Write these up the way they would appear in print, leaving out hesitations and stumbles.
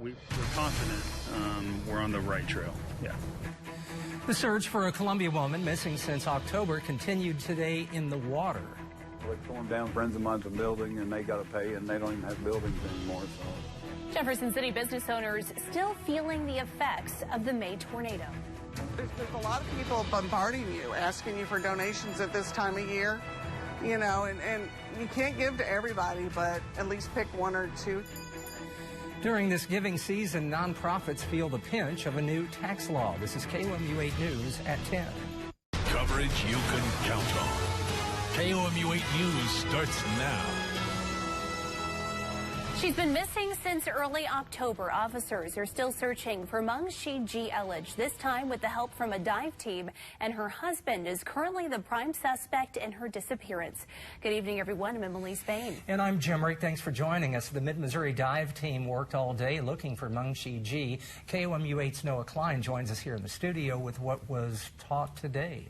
we're confident we're on the right trail. Yeah. The search for a Columbia woman missing since October continued today in the water. They torn down friends of mine's building, and they got to pay, and they don't even have buildings anymore. So. Jefferson City business owners still feeling the effects of the May tornado. There's a lot of people bombarding you, asking you for donations at this time of year, you know, and you can't give to everybody, but at least pick one or two. During this giving season, nonprofits feel the pinch of a new tax law. This is KOMU 8 News at 10. Coverage you can count on. KOMU 8 News starts now. She's been missing since early October. Officers are still searching for Mungshee G. Elledge, this time with the help from a dive team, and her husband is currently the prime suspect in her disappearance. Good evening, everyone. I'm Emily Spain. And I'm Jim Rick. Thanks for joining us. The Mid-Missouri dive team worked all day looking for Mungshee G. KOMU 8's Noah Klein joins us here in the studio with what was taught today.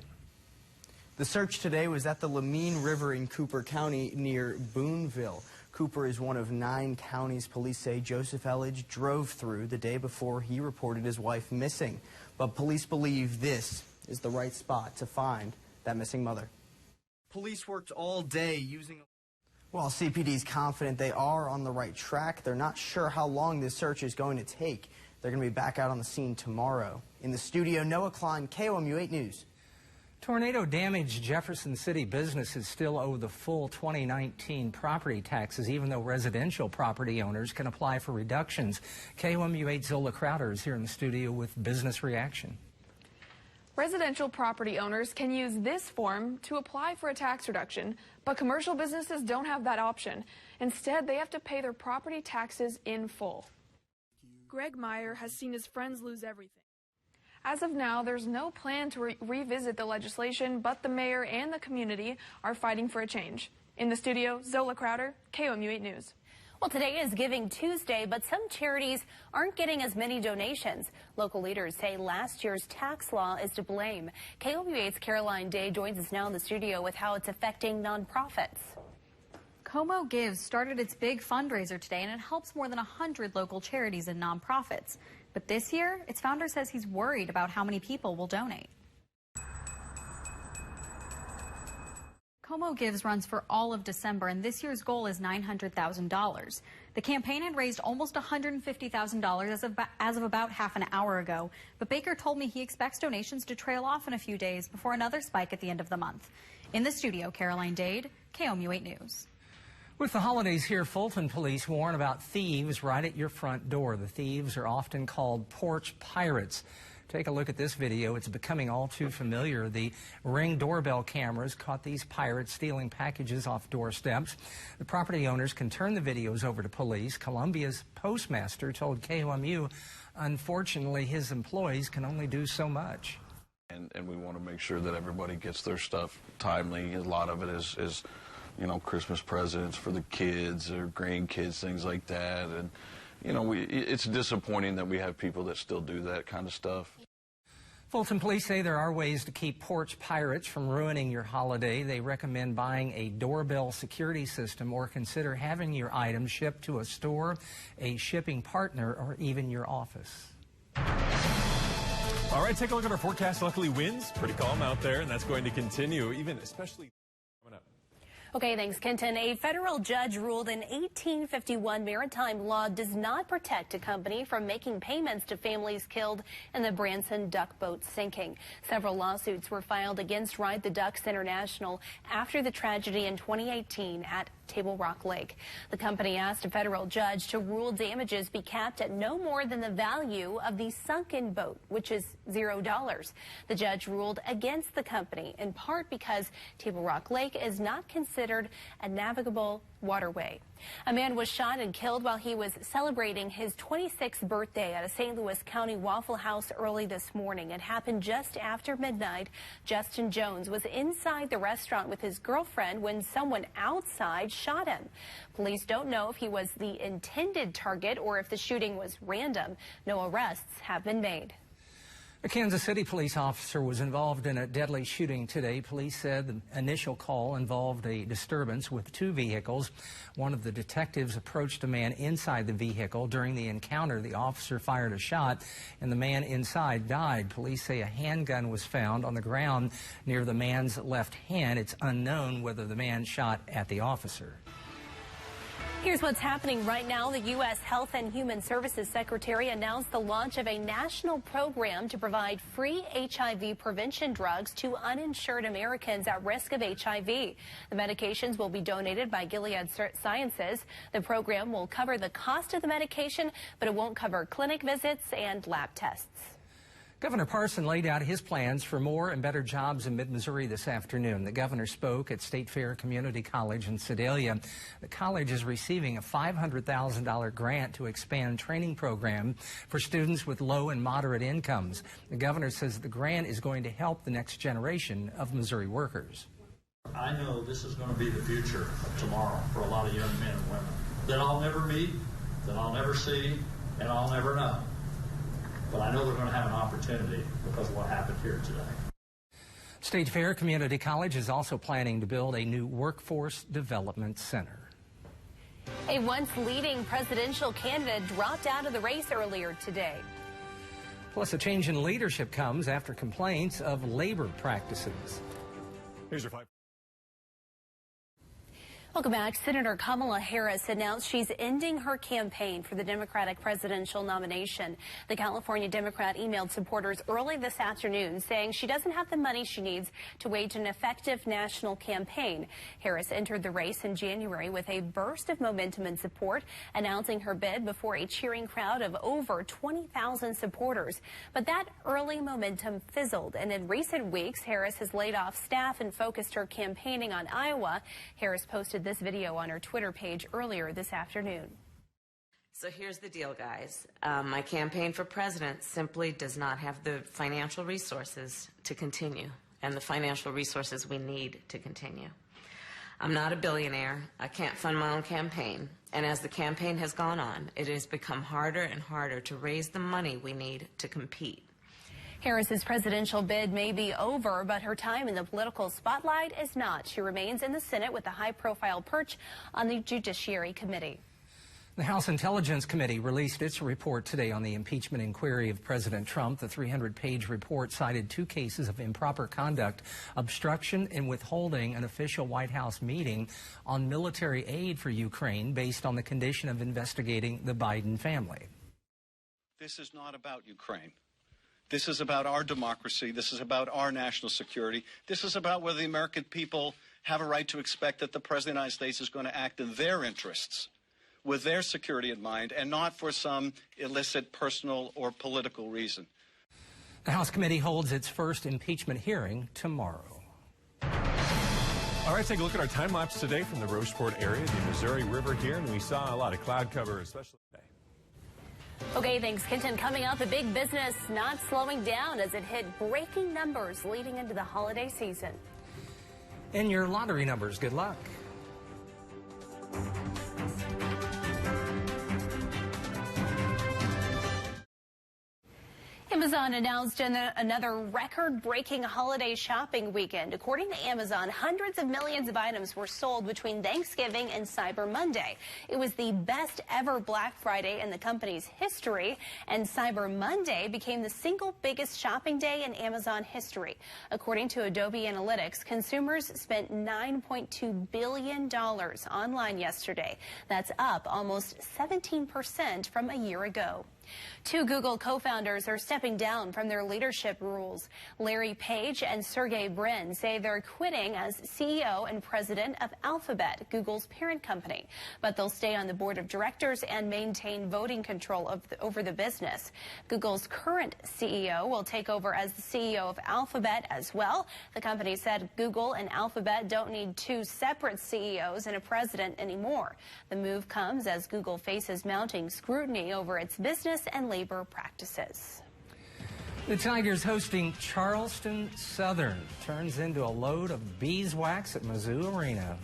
The search today was at the Lamine River in Cooper County near Boonville. Cooper is one of 9 counties police say Joseph Elledge drove through the day before he reported his wife missing. But police believe this is the right spot to find that missing mother. Police worked all day using... While CPD is confident they are on the right track, they're not sure how long this search is going to take. They're going to be back out on the scene tomorrow. In the studio, Noah Klein, KOMU 8 News. Tornado-damaged Jefferson City businesses still owe the full 2019 property taxes, even though residential property owners can apply for reductions. KOMU 8's Zola Crowder is here in the studio with business reaction. Residential property owners can use this form to apply for a tax reduction, but commercial businesses don't have that option. Instead, they have to pay their property taxes in full. Greg Meyer has seen his friends lose everything. As of now, there's no plan to revisit the legislation, but the mayor and the community are fighting for a change. In the studio, Zola Crowder, KOMU 8 News. Well, today is Giving Tuesday, but some charities aren't getting as many donations. Local leaders say last year's tax law is to blame. KOMU 8's Caroline Day joins us now in the studio with how it's affecting nonprofits. KOMU Gives started its big fundraiser today, and it helps more than 100 local charities and nonprofits. But this year, its founder says he's worried about how many people will donate. KOMU Gives runs for all of December, and this year's goal is $900,000. The campaign had raised almost $150,000 as of about half an hour ago, but Baker told me he expects donations to trail off in a few days before another spike at the end of the month. In the studio, Caroline Dade, KOMU 8 News. With the holidays here, Fulton police warn about thieves right at your front door. The thieves are often called porch pirates. Take a look at this video. It's becoming all too familiar. The Ring doorbell cameras caught these pirates stealing packages off doorsteps. The property owners can turn the videos over to police. Columbia's postmaster told KOMU, unfortunately, his employees can only do so much. And we want to make sure that everybody gets their stuff timely. A lot of it is you know, Christmas presents for the kids or grandkids, things like that. And, you know, it's disappointing that we have people that still do that kind of stuff. Fulton police say there are ways to keep porch pirates from ruining your holiday. They recommend buying a doorbell security system or consider having your items shipped to a store, a shipping partner, or even your office. All right, take a look at our forecast. Luckily, winds pretty calm out there, and that's going to continue, especially coming up. Okay, thanks, Kenton. A federal judge ruled an 1851 maritime law does not protect a company from making payments to families killed in the Branson duck boat sinking. Several lawsuits were filed against Ride the Ducks International after the tragedy in 2018 at Table Rock Lake. The company asked a federal judge to rule damages be capped at no more than the value of the sunken boat, which is $0. The judge ruled against the company, in part because Table Rock Lake is not considered a navigable waterway. A man was shot and killed while he was celebrating his 26th birthday at a St. Louis County Waffle House early this morning. It happened just after midnight. Justin Jones was inside the restaurant with his girlfriend when someone outside shot him. Police don't know if he was the intended target or if the shooting was random. No arrests have been made. A Kansas City police officer was involved in a deadly shooting today. Police said the initial call involved a disturbance with two vehicles. One of the detectives approached a man inside the vehicle. During the encounter, the officer fired a shot and the man inside died. Police say a handgun was found on the ground near the man's left hand. It's unknown whether the man shot at the officer. Here's what's happening right now. The U.S. Health and Human Services Secretary announced the launch of a national program to provide free HIV prevention drugs to uninsured Americans at risk of HIV. The medications will be donated by Gilead Sciences. The program will cover the cost of the medication, but it won't cover clinic visits and lab tests. Governor Parson laid out his plans for more and better jobs in mid-Missouri this afternoon. The governor spoke at State Fair Community College in Sedalia. The college is receiving a $500,000 grant to expand training program for students with low and moderate incomes. The governor says the grant is going to help the next generation of Missouri workers. I know this is going to be the future of tomorrow for a lot of young men and women that I'll never meet, that I'll never see, and I'll never know. But I know they're going to have an opportunity because of what happened here today. State Fair Community College is also planning to build a new workforce development center. A once leading presidential candidate dropped out of the race earlier today. Plus, a change in leadership comes after complaints of labor practices. Here's your 5. Welcome back. Senator Kamala Harris announced she's ending her campaign for the Democratic presidential nomination. The California Democrat emailed supporters early this afternoon saying she doesn't have the money she needs to wage an effective national campaign. Harris entered the race in January with a burst of momentum and support, announcing her bid before a cheering crowd of over 20,000 supporters. But that early momentum fizzled, and in recent weeks, Harris has laid off staff and focused her campaigning on Iowa. Harris posted this video on her Twitter page earlier this afternoon. So here's the deal, guys. My campaign for president simply does not have the financial resources to continue, and the financial resources we need to continue. I'm not a billionaire. I can't fund my own campaign. And as the campaign has gone on, it has become harder and harder to raise the money we need to compete. Harris's presidential bid may be over, but her time in the political spotlight is not. She remains in the Senate with a high-profile perch on the Judiciary Committee. The House Intelligence Committee released its report today on the impeachment inquiry of President Trump. The 300-page report cited 2 cases of improper conduct, obstruction, and withholding an official White House meeting on military aid for Ukraine based on the condition of investigating the Biden family. This is not about Ukraine. This is about our democracy. This is about our national security. This is about whether the American people have a right to expect that the President of the United States is going to act in their interests, with their security in mind, and not for some illicit personal or political reason. The House committee holds its first impeachment hearing tomorrow. All right, take a look at our time lapse today from the Rocheport area, the Missouri River here, and we saw a lot of cloud cover, especially today. Okay, thanks, Kenton. Coming up, a big business not slowing down as it hit breaking numbers leading into the holiday season. And your lottery numbers, good luck. Amazon announced another record-breaking holiday shopping weekend. According to Amazon, hundreds of millions of items were sold between Thanksgiving and Cyber Monday. It was the best ever Black Friday in the company's history, and Cyber Monday became the single biggest shopping day in Amazon history. According to Adobe Analytics, consumers spent $9.2 billion online yesterday. That's up almost 17% from a year ago. 2 Google co-founders are stepping down from their leadership roles. Larry Page and Sergey Brin say they're quitting as CEO and president of Alphabet, Google's parent company. But they'll stay on the board of directors and maintain voting control over the business. Google's current CEO will take over as the CEO of Alphabet as well. The company said Google and Alphabet don't need 2 separate CEOs and a president anymore. The move comes as Google faces mounting scrutiny over its business and labor practices. The Tigers hosting Charleston Southern turns into a load of beeswax at MIZZOU Arena.